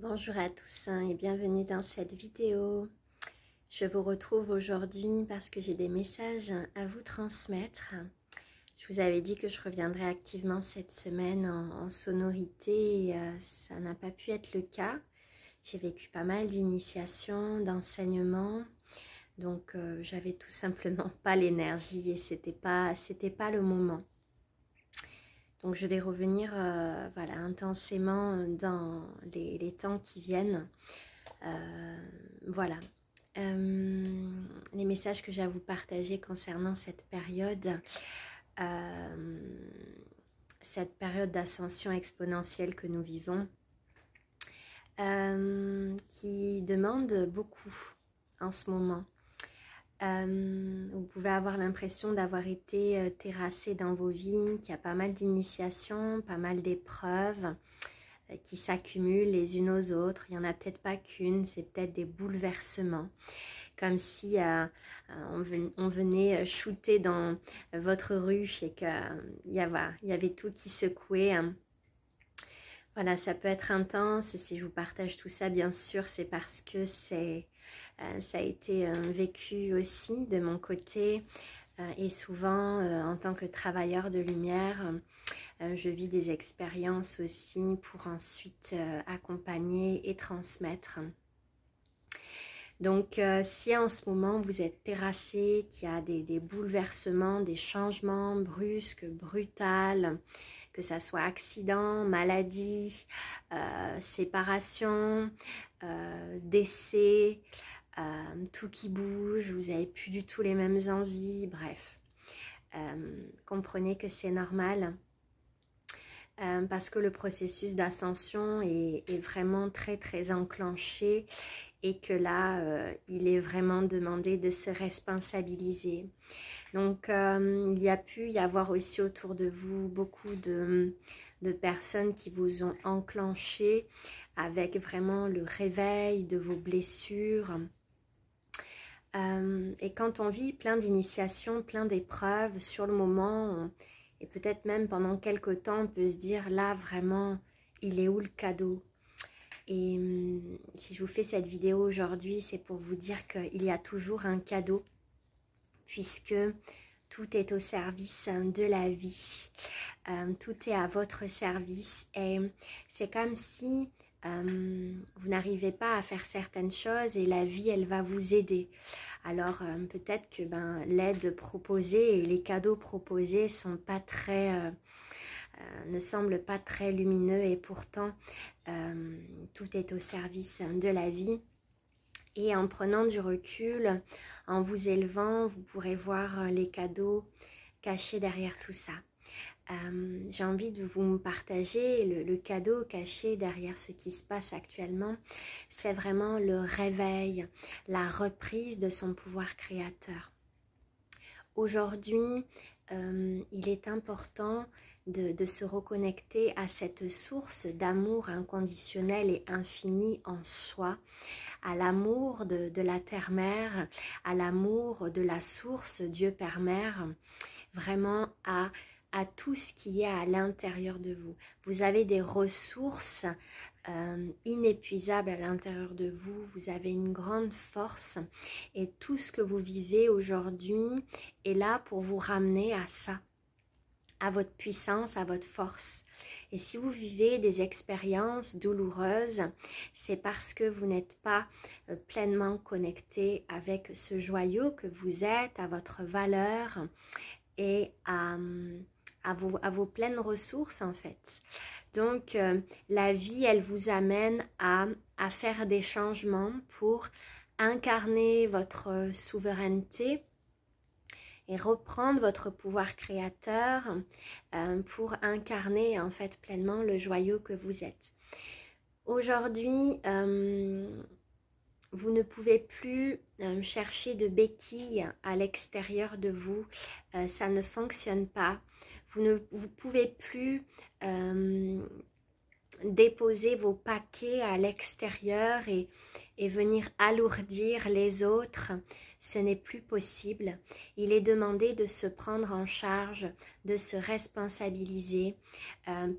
Bonjour à tous et bienvenue dans cette vidéo. Je vous retrouve aujourd'hui parce que j'ai des messages à vous transmettre. Je vous avais dit que je reviendrais activement cette semaine en sonorité et ça n'a pas pu être le cas. J'ai vécu pas mal d'initiations, d'enseignements, donc j'avais tout simplement pas l'énergie et c'était pas le moment. Donc je vais revenir voilà, intensément dans les temps qui viennent. Voilà. Les messages que j'ai à vous partager concernant cette période d'ascension exponentielle que nous vivons, qui demande beaucoup en ce moment. Vous pouvez avoir l'impression d'avoir été terrassé dans vos vies, qu'il y a pas mal d'initiations, pas mal d'épreuves qui s'accumulent les unes aux autres. Il n'y en a peut-être pas qu'une, c'est peut-être des bouleversements. Comme si on venait shooter dans votre ruche et qu'il y avait tout qui secouait. Voilà, ça peut être intense. Si je vous partage tout ça, bien sûr, c'est parce que ça a été vécu aussi de mon côté. Et souvent, en tant que travailleur de lumière, je vis des expériences aussi pour ensuite accompagner et transmettre. Donc, si en ce moment vous êtes terrassé, qu'il y a des bouleversements, des changements brusques, brutaux, que ça soit accident, maladie, séparation, décès, tout qui bouge, vous n'avez plus du tout les mêmes envies, bref, comprenez que c'est normal. Parce que le processus d'ascension est vraiment très enclenché et que là, il est vraiment demandé de se responsabiliser. Donc, il y a pu y avoir aussi autour de vous beaucoup de personnes qui vous ont enclenché avec vraiment le réveil de vos blessures. Et quand on vit plein d'initiations, plein d'épreuves, sur le moment, et peut-être même pendant quelques temps, on peut se dire, là, vraiment, il est où le cadeau ? Et si je vous fais cette vidéo aujourd'hui, c'est pour vous dire qu'il y a toujours un cadeau, puisque tout est au service de la vie. Tout est à votre service et c'est comme si vous n'arrivez pas à faire certaines choses et la vie, elle va vous aider. Alors peut-être que l'aide proposée et les cadeaux proposés sont pas très, ne semblent pas très lumineux et pourtant tout est au service de la vie. Et en prenant du recul, en vous élevant, vous pourrez voir les cadeaux cachés derrière tout ça. J'ai envie de vous partager le cadeau caché derrière ce qui se passe actuellement. C'est vraiment le réveil, la reprise de son pouvoir créateur. Aujourd'hui, il est important de se reconnecter à cette source d'amour inconditionnel et infini en soi, à l'amour de la terre-mère, à l'amour de la source Dieu Père-Mère, vraiment à tout ce qui est à l'intérieur de vous. Vous avez des ressources inépuisables à l'intérieur de vous, vous avez une grande force et tout ce que vous vivez aujourd'hui est là pour vous ramener à ça, à votre puissance, à votre force. Et si vous vivez des expériences douloureuses, c'est parce que vous n'êtes pas pleinement connecté avec ce joyau que vous êtes, à votre valeur et à vos pleines ressources en fait. Donc la vie, elle vous amène à faire des changements pour incarner votre souveraineté et reprendre votre pouvoir créateur pour incarner en fait pleinement le joyau que vous êtes. Aujourd'hui, vous ne pouvez plus chercher de béquilles à l'extérieur de vous, ça ne fonctionne pas. Vous pouvez plus déposer vos paquets à l'extérieur et venir alourdir les autres, ce n'est plus possible. Il est demandé de se prendre en charge, de se responsabiliser,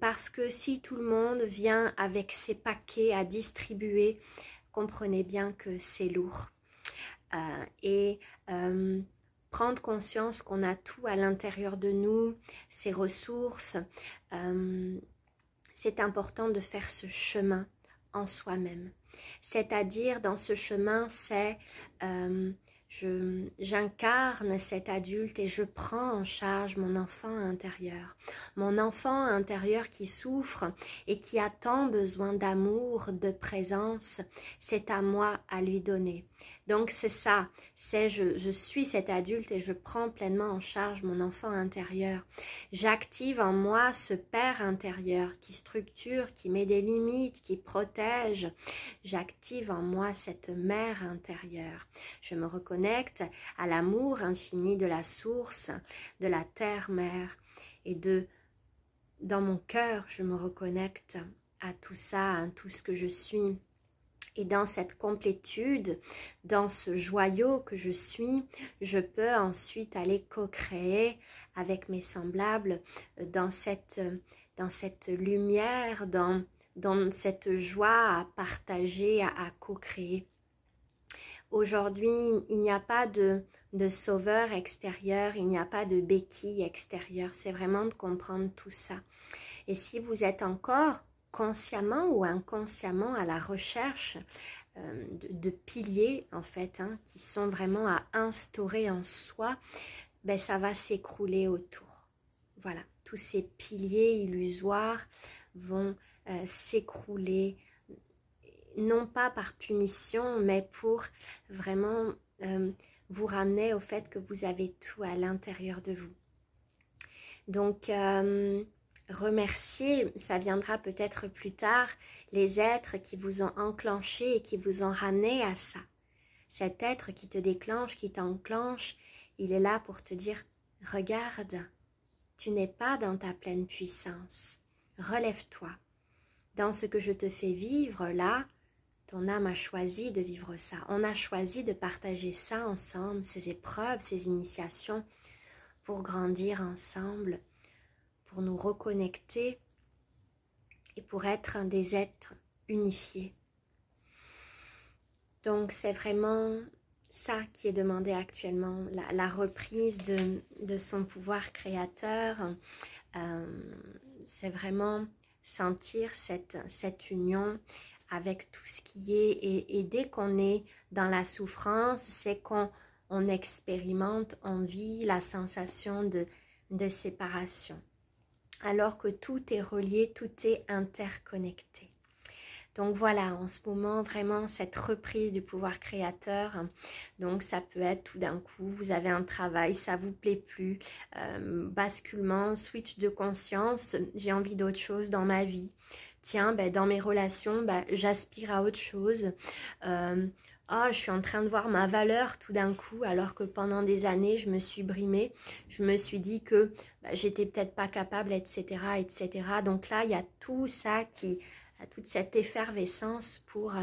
parce que si tout le monde vient avec ses paquets à distribuer, comprenez bien que c'est lourd. Prendre conscience qu'on a tout à l'intérieur de nous, ses ressources, c'est important de faire ce chemin en soi-même. C'est-à-dire, dans ce chemin, c'est j'incarne cet adulte et je prends en charge mon enfant intérieur. Mon enfant intérieur qui souffre et qui a tant besoin d'amour, de présence, c'est à moi à lui donner. Donc c'est ça, c'est je suis cet adulte et je prends pleinement en charge mon enfant intérieur. J'active en moi ce père intérieur qui structure, qui met des limites, qui protège. J'active en moi cette mère intérieure. Je me reconnecte à l'amour infini de la source, de la terre-mère. Et dans mon cœur, je me reconnecte à tout ça, à tout ce que je suis. Et dans cette complétude, dans ce joyau que je suis, je peux ensuite aller co-créer avec mes semblables dans cette lumière, dans cette joie à partager, à co-créer. Aujourd'hui, il n'y a pas de sauveur extérieur, il n'y a pas de béquille extérieure. C'est vraiment de comprendre tout ça. Et si vous êtes encore consciemment ou inconsciemment à la recherche de piliers en fait, qui sont vraiment à instaurer en soi, ben ça va s'écrouler autour. Voilà, tous ces piliers illusoires vont s'écrouler, non pas par punition, mais pour vraiment vous ramener au fait que vous avez tout à l'intérieur de vous. Donc, remercier, ça viendra peut-être plus tard, les êtres qui vous ont enclenché et qui vous ont ramené à ça. Cet être qui te déclenche, qui t'enclenche, il est là pour te dire « Regarde, tu n'es pas dans ta pleine puissance. Relève-toi. Dans ce que je te fais vivre là, ton âme a choisi de vivre ça. On a choisi de partager ça ensemble, ces épreuves, ces initiations, pour grandir ensemble, pour nous reconnecter et pour être des êtres unifiés. » Donc c'est vraiment ça qui est demandé actuellement, la reprise de son pouvoir créateur. C'est vraiment sentir cette union avec tout ce qui est, et dès qu'on est dans la souffrance, c'est qu'on expérimente, on vit la sensation de séparation. Alors que tout est relié, tout est interconnecté. Donc voilà, en ce moment, vraiment cette reprise du pouvoir créateur. Donc ça peut être tout d'un coup, vous avez un travail, ça vous plaît plus, basculement, switch de conscience, j'ai envie d'autre chose dans ma vie. Tiens, dans mes relations, j'aspire à autre chose. Je suis en train de voir ma valeur tout d'un coup, alors que pendant des années, je me suis brimée. Je me suis dit que j'étais peut-être pas capable, etc., etc. Donc là, il y a tout ça toute cette effervescence pour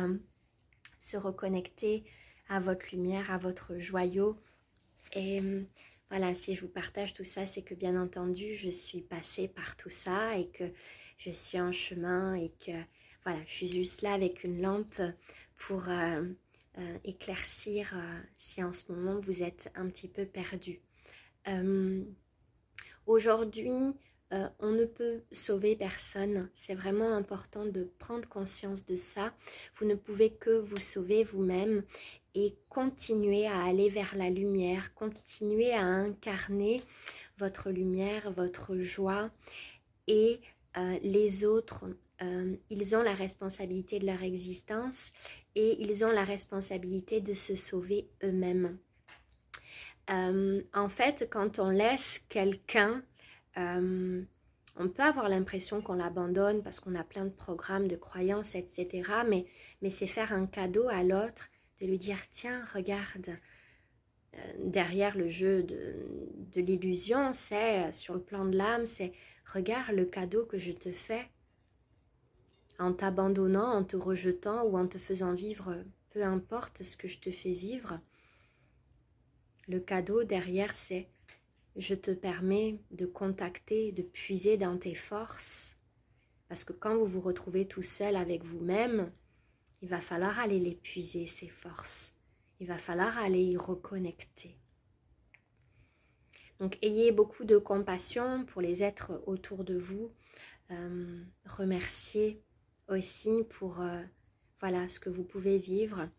se reconnecter à votre lumière, à votre joyau. Et voilà, si je vous partage tout ça, c'est que bien entendu, je suis passée par tout ça et que je suis en chemin et que voilà, je suis juste là avec une lampe pour éclaircir si en ce moment vous êtes un petit peu perdu. Aujourd'hui, on ne peut sauver personne. C'est vraiment important de prendre conscience de ça. Vous ne pouvez que vous sauver vous-même et continuer à aller vers la lumière, continuer à incarner votre lumière, votre joie. Et les autres, ils ont la responsabilité de leur existence et ils ont la responsabilité de se sauver eux-mêmes. En fait, quand on laisse quelqu'un, on peut avoir l'impression qu'on l'abandonne parce qu'on a plein de programmes, de croyances, etc. Mais c'est faire un cadeau à l'autre, de lui dire « Tiens, regarde ». Derrière le jeu de l'illusion, c'est sur le plan de l'âme, c'est « Regarde le cadeau que je te fais. en t'abandonnant, en te rejetant ou en te faisant vivre, peu importe ce que je te fais vivre, le cadeau derrière, c'est je te permets de contacter, de puiser dans tes forces. Parce que quand vous vous retrouvez tout seul avec vous-même, il va falloir aller les puiser, ces forces. Il va falloir aller y reconnecter. Donc, ayez beaucoup de compassion pour les êtres autour de vous. Remerciez aussi pour voilà, ce que vous pouvez vivre.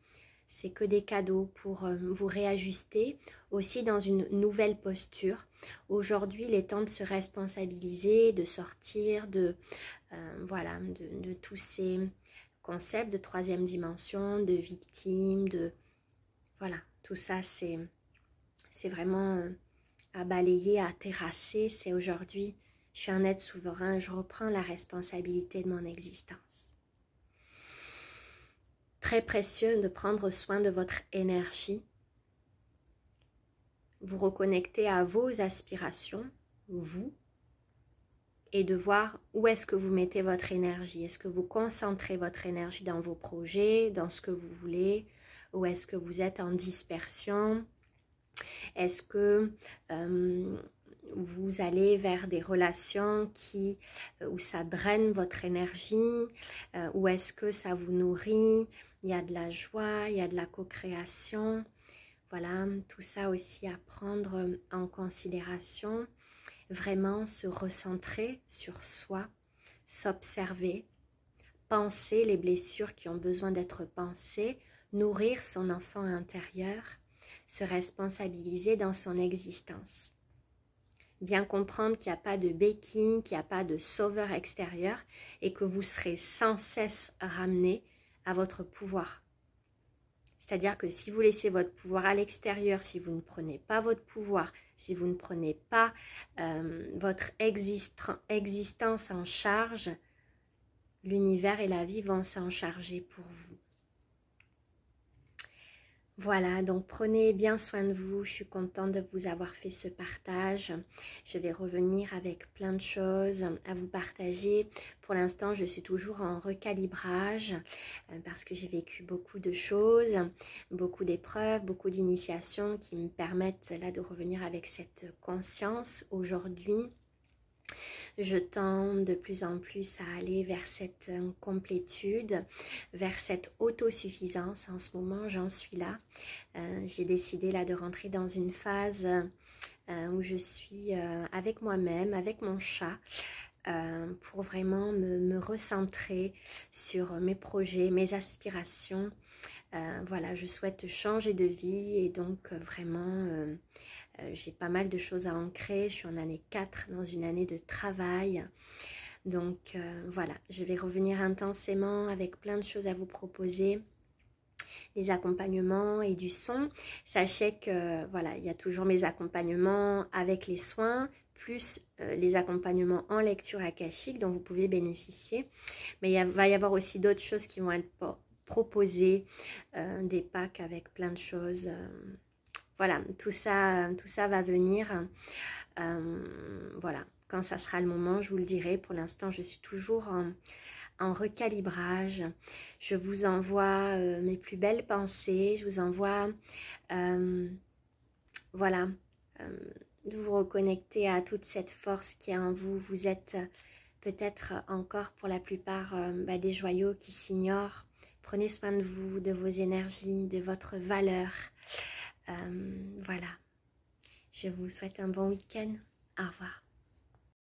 C'est que des cadeaux pour vous réajuster aussi dans une nouvelle posture. Aujourd'hui, il est temps de se responsabiliser, de sortir voilà, de tous ces concepts de troisième dimension, de victime, voilà, tout ça c'est vraiment à balayer, à terrasser. C'est aujourd'hui, je suis un être souverain, je reprends la responsabilité de mon existence. Très précieux de prendre soin de votre énergie, vous reconnecter à vos aspirations, vous, et de voir où est-ce que vous mettez votre énergie. Est-ce que vous concentrez votre énergie dans vos projets, dans ce que vous voulez, ou est-ce que vous êtes en dispersion? Est-ce que vous allez vers des relations où ça draine votre énergie, ou est-ce que ça vous nourrit? Il y a de la joie, il y a de la co-création. Voilà, tout ça aussi à prendre en considération. Vraiment se recentrer sur soi, s'observer, penser les blessures qui ont besoin d'être pensées, nourrir son enfant intérieur, se responsabiliser dans son existence. Bien comprendre qu'il n'y a pas de béquille, qu'il n'y a pas de sauveur extérieur et que vous serez sans cesse ramené à votre pouvoir. C'est-à-dire que si vous laissez votre pouvoir à l'extérieur, si vous ne prenez pas votre pouvoir, si vous ne prenez pas votre existence en charge, l'univers et la vie vont s'en charger pour vous. Voilà, donc prenez bien soin de vous. Je suis contente de vous avoir fait ce partage. Je vais revenir avec plein de choses à vous partager. Pour l'instant, je suis toujours en recalibrage parce que j'ai vécu beaucoup de choses, beaucoup d'épreuves, beaucoup d'initiations qui me permettent là de revenir avec cette conscience aujourd'hui. Je tends de plus en plus à aller vers cette complétude, vers cette autosuffisance. En ce moment, j'en suis là. J'ai décidé là de rentrer dans une phase où je suis avec moi-même, avec mon chat, pour vraiment me recentrer sur mes projets, mes aspirations. Voilà, je souhaite changer de vie et donc vraiment... j'ai pas mal de choses à ancrer, je suis en année 4 dans une année de travail. Donc voilà, je vais revenir intensément avec plein de choses à vous proposer, des accompagnements et du son. Sachez que voilà, il y a toujours mes accompagnements avec les soins, plus les accompagnements en lecture akashique dont vous pouvez bénéficier. Mais il va y avoir aussi d'autres choses qui vont être proposées, des packs avec plein de choses. Voilà, tout ça va venir. Voilà, quand ça sera le moment, je vous le dirai. Pour l'instant, je suis toujours en recalibrage. Je vous envoie mes plus belles pensées. Je vous envoie, voilà, de vous reconnecter à toute cette force qui est en vous. Vous êtes peut-être encore pour la plupart des joyaux qui s'ignorent. Prenez soin de vous, de vos énergies, de votre valeur. Voilà, je vous souhaite un bon week-end. Au revoir.